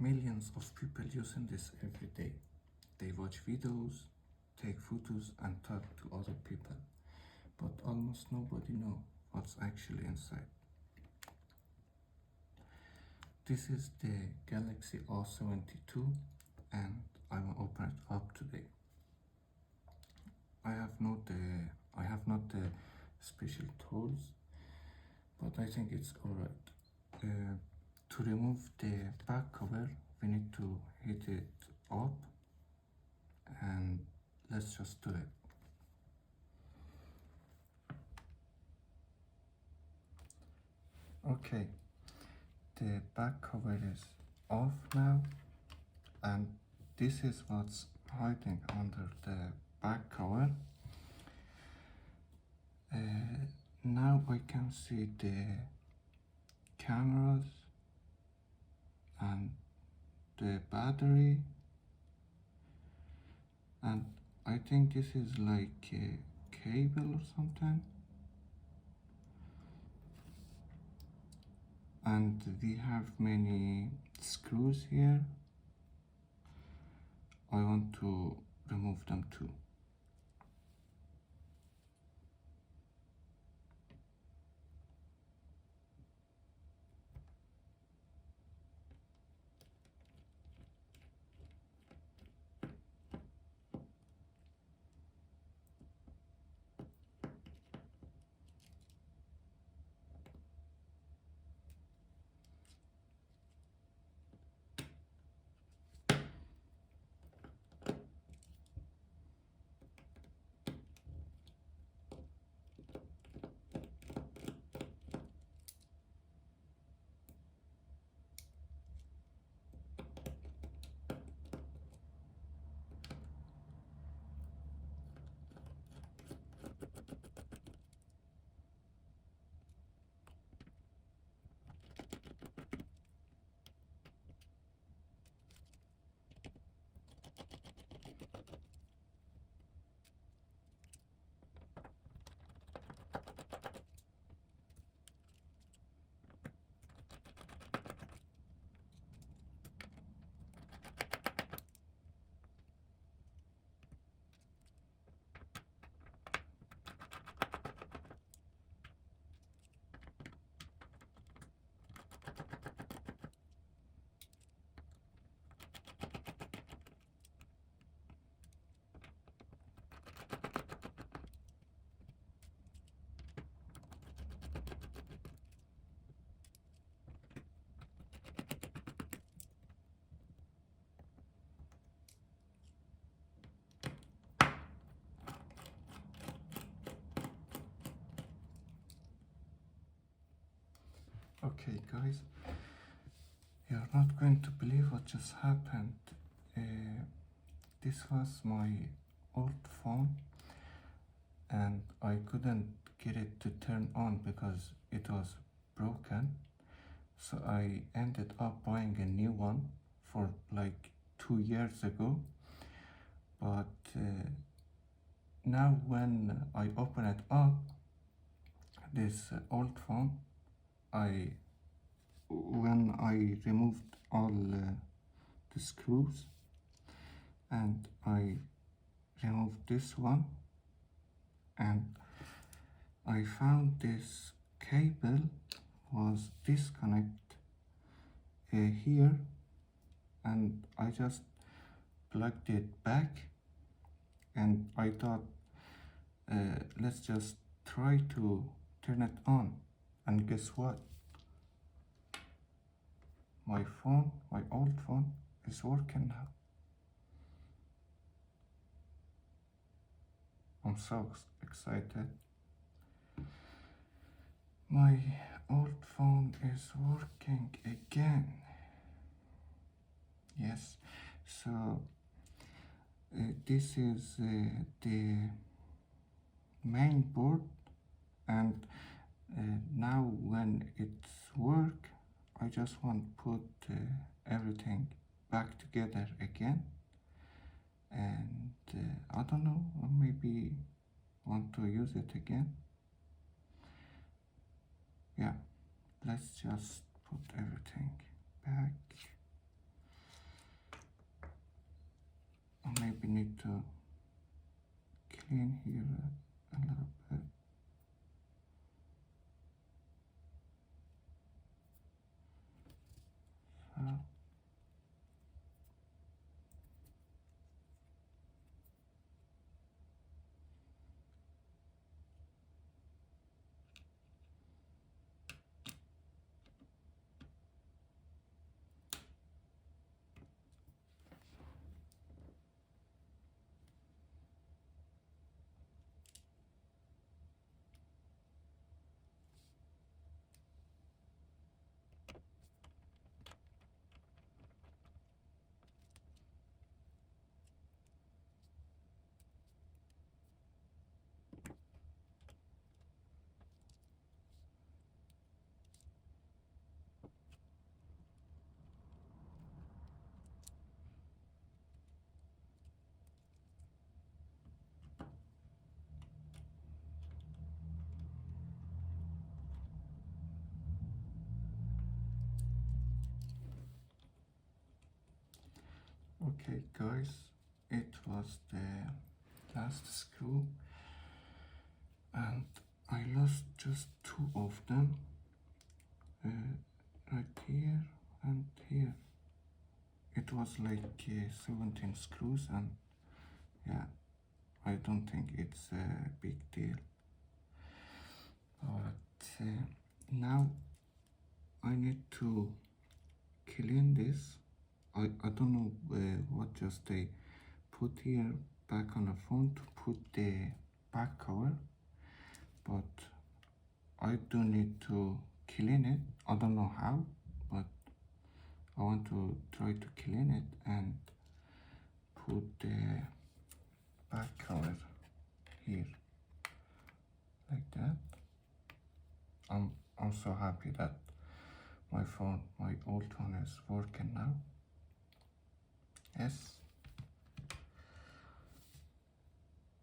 Millions of people using this every day. They watch videos, take photos and talk to other people, but almost nobody knows what's actually inside. This is the Galaxy A72 and I will open it up today. I have not the special tools, but I think it's alright. To remove the back cover, we need to hit it up, and let's just do it. Okay, the back cover is off now, and this is what's hiding under the back cover. Now I can see the cameras and the battery, and I think this is like a cable or something, and we have many screws here. I want to remove them too. Okay guys, you're not going to believe what just happened. This was my old phone and I couldn't get it to turn on because it was broken. So I ended up buying a new one for like 2 years ago. But now when I open it up, this old phone, when I removed all the screws and I removed this one, and I found this cable was disconnected here, and I just plugged it back, and I thought let's just try to turn it on, and guess what? My phone, my old phone, is working now. I'm so excited. My old phone is working again. Yes, so this is the main board, and now when it's work, I just want to put everything back together again, and I don't know, maybe want to use it again. Yeah, let's just put everything back. Okay guys, it was the last screw and I lost just two of them, right here and here. It was like 17 screws, and yeah, I don't think it's a big deal. But now I need to clean this. I don't know what just they put here back on the phone to put the back cover, but I do need to clean it. I don't know how, but I want to try to clean it and put the back cover here like that. I'm so happy that my old phone is working now. Yes.